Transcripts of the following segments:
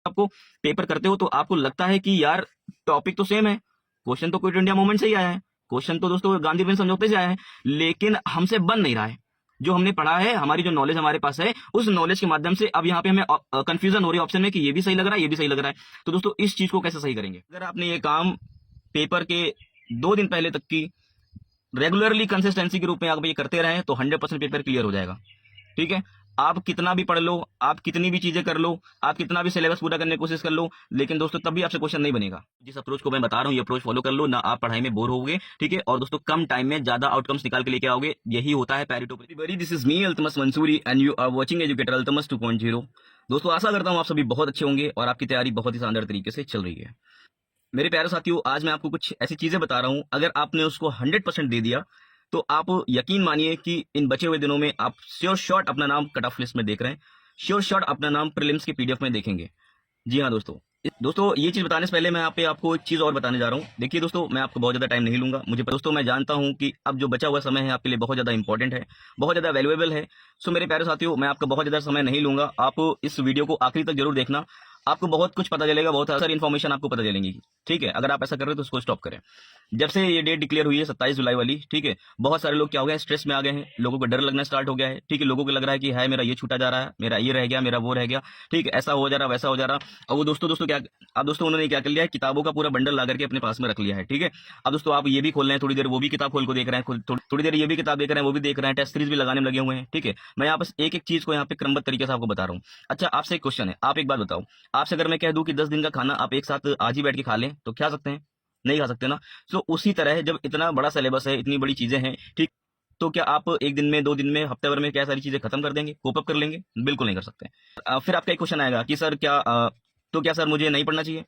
आपको पेपर करते हो तो आपको लगता है कि यार टॉपिक तो सेम है, क्वेश्चन तो क्विट इंडिया मूवमेंट से ही आया है, क्वेश्चन तो दोस्तों गांधी बहन समझौते से आया है, लेकिन हमसे बन नहीं रहा है। जो हमने पढ़ा है, हमारी जो नॉलेज हमारे पास है, उस नॉलेज के माध्यम से अब यहाँ पे हमें कंफ्यूजन हो रही है ऑप्शन में कि ये भी सही लग रहा है, ये भी सही लग रहा है। तो दोस्तों इस चीज को कैसे सही करेंगे? अगर आपने ये काम पेपर के 2 दिन पहले तक की रेगुलरली कंसिस्टेंसी के रूप में आप ये करते रहे तो 100% पेपर क्लियर हो जाएगा। ठीक है, आप कितना भी पढ़ लो, आप कितनी भी चीजें कर लो, आप कितना भी सिलेबस पूरा करने की कोशिश कर लो, लेकिन दोस्तों तब भी आपसे क्वेश्चन नहीं बनेगा। जिस अप्रोच को मैं बता रहा हूँ ये अप्रोच फॉलो कर लो, ना आप पढ़ाई में बोर होगे। ठीक है, और दोस्तों कम टाइम में ज्यादा आउटकम्स निकाल के लेके आओगे, यही होता है Pareto. This is me Altamas Mansuri and you are watching educator Altamas 2.0। दोस्तों आशा करता हूँ आप सभी बहुत अच्छे होंगे और आपकी तैयारी बहुत ही शानदार तरीके से चल रही है। मेरे प्यारे साथियों, आज मैं आपको कुछ ऐसी चीजें बता रहा हूं, अगर आपने उसको 100% दे दिया तो आप यकीन मानिए कि इन बचे हुए दिनों में आप श्योर शॉट अपना नाम कट ऑफ लिस्ट में देख रहे हैं, श्योर शॉट अपना नाम प्रीलिम्स के पीडीएफ में देखेंगे। जी हाँ दोस्तों ये चीज बताने से पहले मैं आपको एक चीज और बताने जा रहा हूँ। देखिए दोस्तों, मैं आपको बहुत ज्यादा टाइम नहीं लूंगा, दोस्तों मैं जानता हूँ कि अब जो बचा हुआ समय है आपके लिए बहुत ज्यादा इंपॉर्टेंट है, बहुत ज्यादा वैल्यूएबल है। सो मेरे प्यारे साथियों, मैं आपका बहुत ज्यादा समय नहीं लूंगा, आप इस वीडियो को आखिरी तक जरूर देखना, आपको बहुत कुछ पता चलेगा, बहुत सारी इन्फॉर्मेशन आपको पता चलेंगी। ठीक है, अगर आप ऐसा कर रहे हो तो उसको स्टॉप करें। जब से ये डेट डिक्लेयर हुई है 27 जुलाई वाली, ठीक है, बहुत सारे लोग क्या हो गए, स्ट्रेस में आ गए हैं, लोगों को डर लगना स्टार्ट हो गया है। ठीक है, लोगों को लग रहा है कि है मेरा ये छूटा जा रहा है, मेरा ये रह गया, मेरा वो रह गया, ठीक है, ऐसा हो जा रहा, वैसा हो जा रहा। और वो दोस्तों क्या, अब दोस्तों उन्होंने क्या कर लिया है, किताबों का पूरा बंडल ला करके अपने पास में रख लिया है। ठीक है, अब दोस्तों आप ये भी खोल रहे हैं, थोड़ी देर वो भी किताब खोल को देख रहे हैं, थोड़ी देर ये भी किताब देख रहे हैं, वो भी देख रहे हैं, टेस्ट सीरीज भी लगाने में लगे हुए हैं। ठीक है, मैं यहाँ बस एक एक चीज को यहाँ पे क्रमबद्ध तरीके से आपको बता रहा हूँ। अच्छा, आपसे एक क्वेश्चन है, आप एक बात बताओ, आपसे अगर मैं कह दूं कि 10 दिन का खाना आप एक साथ आज ही बैठ के खा लें तो खा सकते हैं? नहीं खा सकते ना। सो उसी तरह जब इतना बड़ा सिलेबस है, इतनी बड़ी चीजें हैं, ठीक, तो क्या आप एक दिन में, 2 दिन में, हफ्ते भर में क्या सारी चीजें खत्म कर देंगे, कोप अप कर लेंगे? बिल्कुल नहीं कर सकते। फिर आपका एक क्वेश्चन आएगा कि सर क्या तो क्या सर मुझे नहीं पढ़ना चाहिए,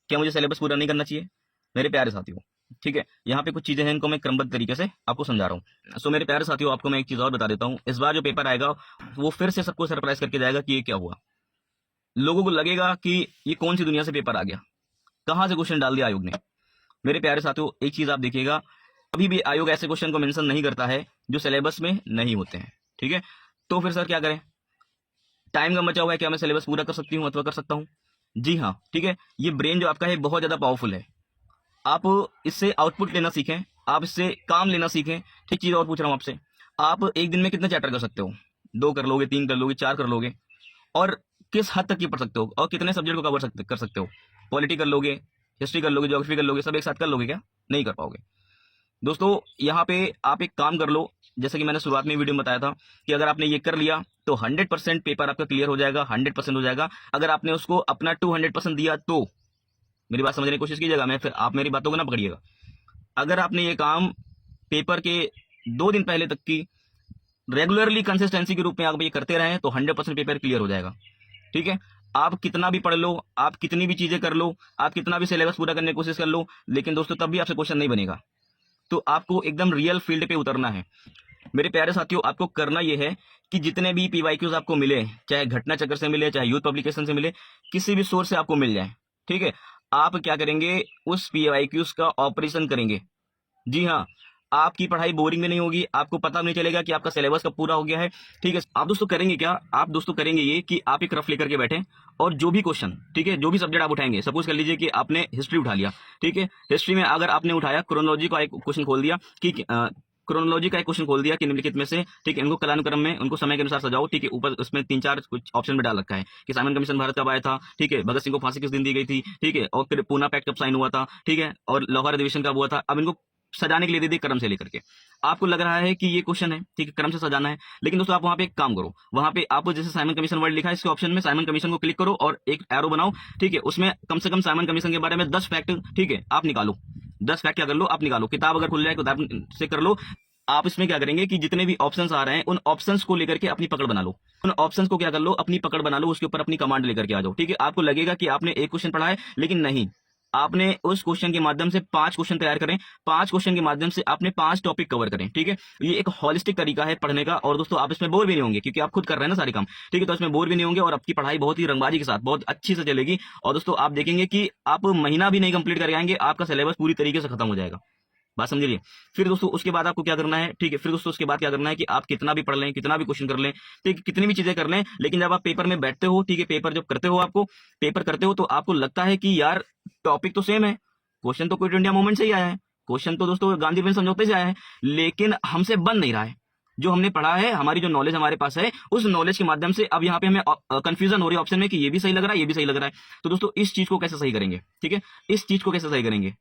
क्या मुझे सिलेबस पूरा नहीं करना चाहिए? मेरे प्यारे साथियों, ठीक है, यहाँ पे कुछ चीजें हैं, इनको मैं क्रमबद्ध तरीके से आपको समझा रहा हूँ। सो मेरे प्यारे साथियों, आपको मैं एक चीज और बता देता हूँ, इस बार जो पेपर आएगा वो फिर से सबको सरप्राइज करके जाएगा कि ये क्या हुआ। लोगों को लगेगा कि ये कौन सी दुनिया से पेपर आ गया, कहां से क्वेश्चन डाल दिया आयोग ने। मेरे प्यारे साथियों, एक चीज आप देखिएगा, अभी भी आयोग ऐसे क्वेश्चन को मेंशन नहीं करता है जो सिलेबस में नहीं होते हैं। ठीक है, तो फिर सर क्या करें? टाइम कम बचा हुआ है, क्या मैं सिलेबस पूरा कर सकती हूँ अथवा कर सकता हूँ? जी हाँ, ठीक है, ये ब्रेन जो आपका है बहुत ज्यादा पावरफुल है, आप इससे आउटपुट लेना सीखें, आप इससे काम लेना सीखें। ठीक, चीज और पूछ रहा हूँ आपसे, आप एक दिन में कितने चैप्टर कर सकते हो? 2 कर लोगे, 3 कर लोगे, 4 कर लोगे? और किस हद तक ये पढ़ सकते हो, और कितने सब्जेक्ट को कर सकते हो? पॉलिटी कर लोगे, हिस्ट्री कर लोगे, ज्योग्राफी कर लोगे, सब एक साथ कर लोगे क्या? नहीं कर पाओगे। दोस्तों यहाँ पे आप एक काम कर लो, जैसे कि मैंने शुरुआत में वीडियो में बताया था कि अगर आपने ये कर लिया तो 100% पेपर आपका क्लियर हो जाएगा, 100% हो जाएगा। अगर आपने उसको अपना 200% दिया तो मेरी बात समझने की कोशिश कीजिएगा, मैं फिर आप मेरी बातों को ना पकड़िएगा। अगर आपने ये काम पेपर के 2 दिन पहले तक की रेगुलरली कंसिस्टेंसी के रूप में आप ये करते रहे तो 100% पेपर क्लियर हो जाएगा। ठीक है, आप कितना भी पढ़ लो, आप कितनी भी चीजें कर लो, आप कितना भी सिलेबस पूरा करने की कोशिश कर लो, लेकिन दोस्तों तब भी आपसे क्वेश्चन नहीं बनेगा। तो आपको एकदम रियल फील्ड पे उतरना है। मेरे प्यारे साथियों, आपको करना यह है कि जितने भी पीवाईक्यूज आपको मिले, चाहे घटना चक्र से मिले, चाहे यूथ पब्लिकेशन से मिले, किसी भी सोर्स से आपको मिल जाए, ठीक है, आप क्या करेंगे, उस पीवाईक्यूज का ऑपरेशन करेंगे। जी हाँ, आपकी पढ़ाई बोरिंग में नहीं होगी, आपको पता नहीं चलेगा कि आपका सिलेबस कब पूरा हो गया है। ठीक है, आप दोस्तों करेंगे क्या, आप दोस्तों करेंगे ये कि आप एक रफ लेकर के बैठे और जो भी क्वेश्चन, ठीक है, जो भी सब्जेक्ट आप उठाएंगे, सपोज कर लीजिए कि आपने हिस्ट्री उठा लिया। ठीक है, हिस्ट्री में अगर आपने उठाया क्रोनोलॉजी का एक क्वेश्चन खोल दिया कि क्रोनोलॉजी का एक क्वेश्चन खोल दिया कि निम्नलिखित में से, ठीक है, इनको कालानुक्रम में उनको समय के अनुसार सजाओ। ठीक है, ऊपर उसमें 3-4 कुछ ऑप्शन में डाल रखा है कि साइमन कमीशन भारत कब आया था, ठीक है, भगत सिंह को फांसी किस दिन दी गई थी, ठीक है, और फिर पूना पैक्ट कब साइन हुआ था, ठीक है, और लाहौर अधिवेशन कब हुआ था। अब इनको सजाने के लिए दे दी क्रम से लेकर के, आपको लग रहा है कि ये क्वेश्चन है, ठीक है, क्रम से सजाना है, लेकिन दोस्तों आप वहां पे एक काम करो, वहां पे आप जैसे साइमन कमीशन वर्ड लिखा है, इसके ऑप्शन में साइमन कमीशन को क्लिक करो और एक एरो बनाओ। ठीक है, उसमें कम से कम साइमन कमीशन के बारे में 10 फैक्ट, ठीक है, आप निकालो। 10 फैक्ट क्या कर लो, आप निकालो, किताब अगर खुल जाए किताब से कर लो। आप इसमें क्या करेंगे कि जितने भी ऑप्शंस आ रहे हैं उन ऑप्शंस को लेकर के अपनी पकड़ बना लो, उन ऑप्शंस को क्या कर लो, अपनी पकड़ बना लो, उसके ऊपर अपनी कमांड लेकर के आ जाओ। ठीक है, आपको लगेगा कि आपने एक क्वेश्चन पढ़ा है, लेकिन नहीं, आपने उस क्वेश्चन के माध्यम से 5 क्वेश्चन तैयार करें, 5 क्वेश्चन के माध्यम से आपने 5 टॉपिक कवर करें। ठीक है, ये एक होलिस्टिक तरीका है पढ़ने का, और दोस्तों आप इसमें बोर भी नहीं होंगे क्योंकि आप खुद कर रहे हैं ना सारे काम। ठीक है, तो इसमें बोर भी नहीं होंगे और आपकी पढ़ाई बहुत ही रंगबाजी के साथ बहुत अच्छी से चलेगी। और दोस्तों आप देखेंगे कि आप महीना भी नहीं कंप्लीट कर आएंगे, आपका सिलेबस पूरी तरीके से खत्म हो जाएगा। बात समझ रही है। फिर दोस्तों उसके बाद आपको क्या करना है, ठीक है, फिर दोस्तों उसके बाद क्या करना है कि आप कितना भी पढ़ लें, कितना भी क्वेश्चन कर लें, ठीक है, कितनी भी चीजें कर लें, लेकिन जब आप पेपर में बैठते हो, ठीक है, पेपर जब करते हो, आपको पेपर करते हो तो आपको लगता है कि यार टॉपिक तो सेम है, क्वेश्चन तो क्विट इंडिया मूवमेंट से ही आया है, क्वेश्चन तो दोस्तों गांधी बहन समझौते से आया है, लेकिन हमसे बन नहीं रहा है। जो हमने पढ़ा है, हमारी जो नॉलेज हमारे पास है, उस नॉलेज के माध्यम से अब यहाँ पे हमें कंफ्यूजन हो रही है ऑप्शन में कि ये भी सही लग रहा है, ये भी सही लग रहा है। तो दोस्तों इस चीज को कैसे सही करेंगे, ठीक है, इस चीज को कैसे सही करेंगे,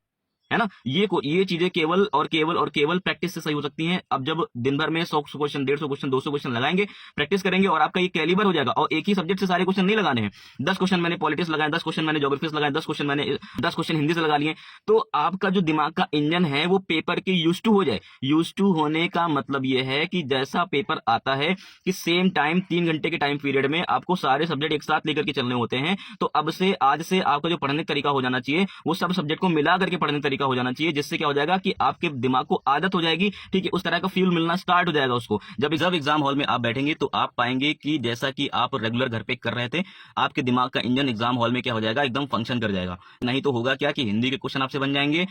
है ना, ये चीजें केवल और केवल और केवल प्रैक्टिस से सही हो सकती हैं। अब जब दिन भर में 100 क्वेश्चन, 150 क्वेश्चन, 200 क्वेश्चन लगाएंगे, प्रैक्टिस करेंगे और आपका ये कैलिबर हो जाएगा। और एक ही सब्जेक्ट से सारे क्वेश्चन नहीं लगाने हैं, 10 क्वेश्चन मैंने पॉलिटिक्स लगाए, 10 क्वेश्चन मैंने ज्योग्राफी से लगाए, 10 क्वेश्चन हिंदी से लगा लिए, तो आपका जो दिमाग का इंजन है वो पेपर के यूज टू हो जाए। यूज टू होने का मतलब ये है कि जैसा पेपर आता है कि सेम टाइम 3 घंटे के टाइम पीरियड में आपको सारे सब्जेक्ट एक साथ लेकर के चलने होते हैं। तो अब से आज से आपका जो पढ़ने का तरीका हो जाना चाहिए वो सब सब्जेक्ट को मिला करके पढ़ने का तरीका हो जाना चाहिए, जिससे क्या हो जाएगा कि आपके दिमाग को आदत हो जाएगी, ठीक है, उस तरह का फील मिलना स्टार्ट हो जाएगा उसको। जब एग्जाम हॉल में आप बैठेंगे तो आप पाएंगे कि जैसा कि आप रेगुलर घर पे कर रहे थे, आपके दिमाग का इंजन एग्जाम हॉल में क्या हो जाएगा, एकदम फंक्शन कर जाएगा। नहीं तो होगा क्या कि हिंदी के क्वेश्चन आपसे बन जाएंगे,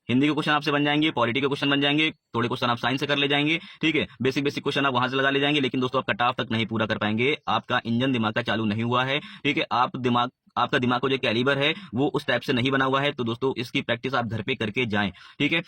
हिंदी के क्वेश्चन आपसे बन जाएंगे, पॉलिटी के क्वेश्चन बन जाएंगे, थोड़े क्वेश्चन आप साइंस से कर ले जाएंगे, ठीक है, बेसिक क्वेश्चन आप वहां से लगा ले जाएंगे, लेकिन दोस्तों आप कट ऑफ तक नहीं पूरा कर पाएंगे, आपका इंजन दिमाग का चालू नहीं हुआ है, ठीक है, आपका दिमाग को जो कैलिबर है वो उस टाइप से नहीं बना हुआ है। तो दोस्तों इसकी प्रैक्टिस आप घर पे करके जाएं, ठीक है,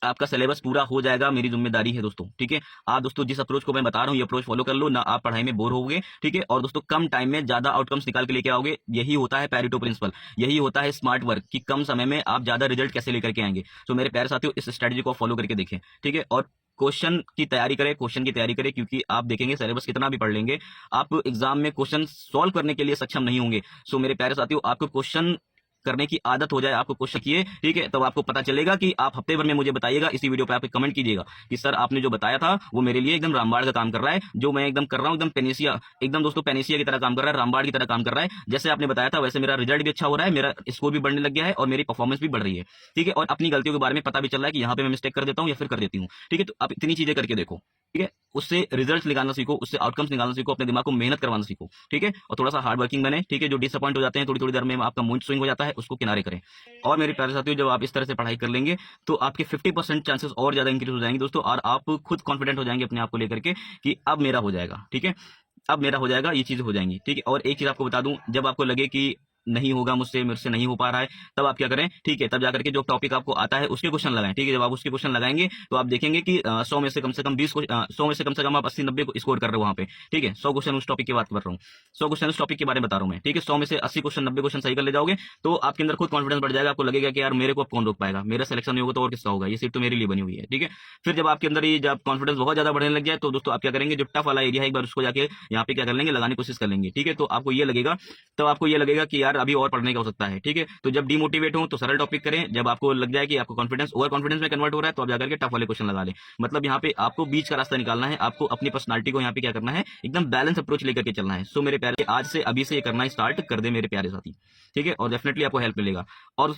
आपका सिलेबस पूरा हो जाएगा, मेरी जिम्मेदारी है दोस्तों, ठीक है। आप दोस्तों जिस अप्रोच को मैं बता रहा हूँ ये अप्रोच फॉलो कर लो ना, आप पढ़ाई में बोर होगे, ठीक है, और दोस्तों कम टाइम में ज्यादा आउटकम्स निकाल के लेके आओगे। यही होता है पैरेटो प्रिंसिपल, यही होता है स्मार्ट वर्क, कि कम समय में आप ज्यादा रिजल्ट कैसे लेकर के आएंगे। तो मेरे प्यारे साथियों इस स्ट्रेटजी को फॉलो करके देखें, ठीक है, और क्वेश्चन की तैयारी करें, क्योंकि आप देखेंगे सिलेबस कितना भी पढ़ लेंगे, आप एग्जाम में क्वेश्चन सॉल्व करने के लिए सक्षम नहीं होंगे। सो मेरे प्यारे साथियों आपको क्वेश्चन करने की आदत हो जाए, आपको क्वेश्चन किए, ठीक है, तब आपको पता चलेगा कि आप हफ्ते भर में मुझे बताइएगा, इसी वीडियो पे आप कमेंट कीजिएगा कि सर आपने जो बताया था वो मेरे लिए एकदम रामबाण का काम कर रहा है, जो मैं एकदम कर रहा हूँ एकदम पेनेसिया, एकदम दोस्तों पेनेसिया की तरह काम कर रहा है, रामबाण की तरह काम कर रहा है। जैसे आपने बताया था वैसे मेरा रिजल्ट भी अच्छा हो रहा है, मेरा स्कोर भी बढ़ने लग गया है और मेरी परफॉर्मेंस भी बढ़ रही है, ठीक है, और अपनी गलतियों के बारे में पता भी चल रहा है कि यहाँ पे मैं मिस्टेक कर देता हूँ या फिर कर देती हूँ, ठीक है। तो आप इतनी चीजें करके देखो, ठीक है, उससे रिजल्ट्स निकालना सीखो, उससे आउटकम्स निकालना सीखो, अपने दिमाग को मेहनत करवाना सीखो, ठीक है, और थोड़ा सा हार्ड वर्किंग बने, ठीक है। जो डिसअपॉइंट हो जाते हैं थोड़ी थोड़ी देर में आपका मूड स्विंग हो जाता है, उसको किनारे करें। और मेरे प्यारे साथियों जब आप इस तरह से पढ़ाई कर लेंगे तो आपके 50% चांसेस और ज्यादा इंक्रीज हो जाएंगे दोस्तों, और आप खुद कॉन्फिडेंट हो जाएंगे अपने आप को लेकर के कि अब मेरा हो जाएगा, ठीक है, अब मेरा हो जाएगा, ये चीजें हो जाएंगी, ठीक है। और एक चीज आपको बता दूं, जब आपको लगे कि नहीं होगा मुझसे, मेरे से नहीं हो पा रहा है, तब आप क्या करें, ठीक है, तब जाकर के जो टॉपिक आपको आता है उसके क्वेश्चन लगाएं, ठीक है। जब आप उसके क्वेश्चन लगाएंगे तो आप देखेंगे कि 100 में से कम से कम 100 में से कम से कम आप 80-90 स्कोर कर रहे हो वहां पे, ठीक है। 100 क्वेश्चन उस टॉपिक की बात कर रहा हूँ, 100 क्वेश्चन उस टॉपिक के बारे में बता रहा हूँ मैं, ठीक है। 100 में से 80 क्वेश्चन, 90 क्वेश्चन सही कर ले जाओगे तो आपके अंदर खुद कॉन्फिडेंस बढ़ जाएगा, आपको लगेगा कि यार मेरे को अब कौन रोक पाएगा, मेरा सिलेक्शन नहीं होगा तो और किसका होगा, ये सीट तो मेरे लिए बनी हुई है, ठीक है। फिर जब आपके अंदर ये जब कॉन्फिडेंस बहुत ज्यादा बढ़ने लग जाए तो दोस्तों आप क्या करेंगे, जो टफ वाला एरिया है एक बार उसको जाके यहाँ पे क्या कर लेंगे, लगाने की कोशिश कर लेंगे, ठीक है। तो आपको ये लगेगा कि यार अभी और पढ़ने का हो सकता है, ठीक है। तो जब डिमोटिवेट हो तो सरल टॉपिक करें, जब आपको लग जाए कि आपको कॉन्फिडेंस ओवर कॉन्फिडेंस में कन्वर्ट हो रहा है तो आप जाकर के टफ वाले क्वेश्चन लगा लें। मतलब यहाँ पे आपको बीच का रास्ता निकालना है, आपको अपनी पर्सनालिटी को यहाँ पे क्या करना है, एकदम बैलेंस अप्रोच लेकर के चलना है। सो मेरे प्यारे आज से अभी से ये करना स्टार्ट कर दे मेरे प्यारे साथी, ठीक है, और डेफिनेटली आपको हेल्प मिलेगा। और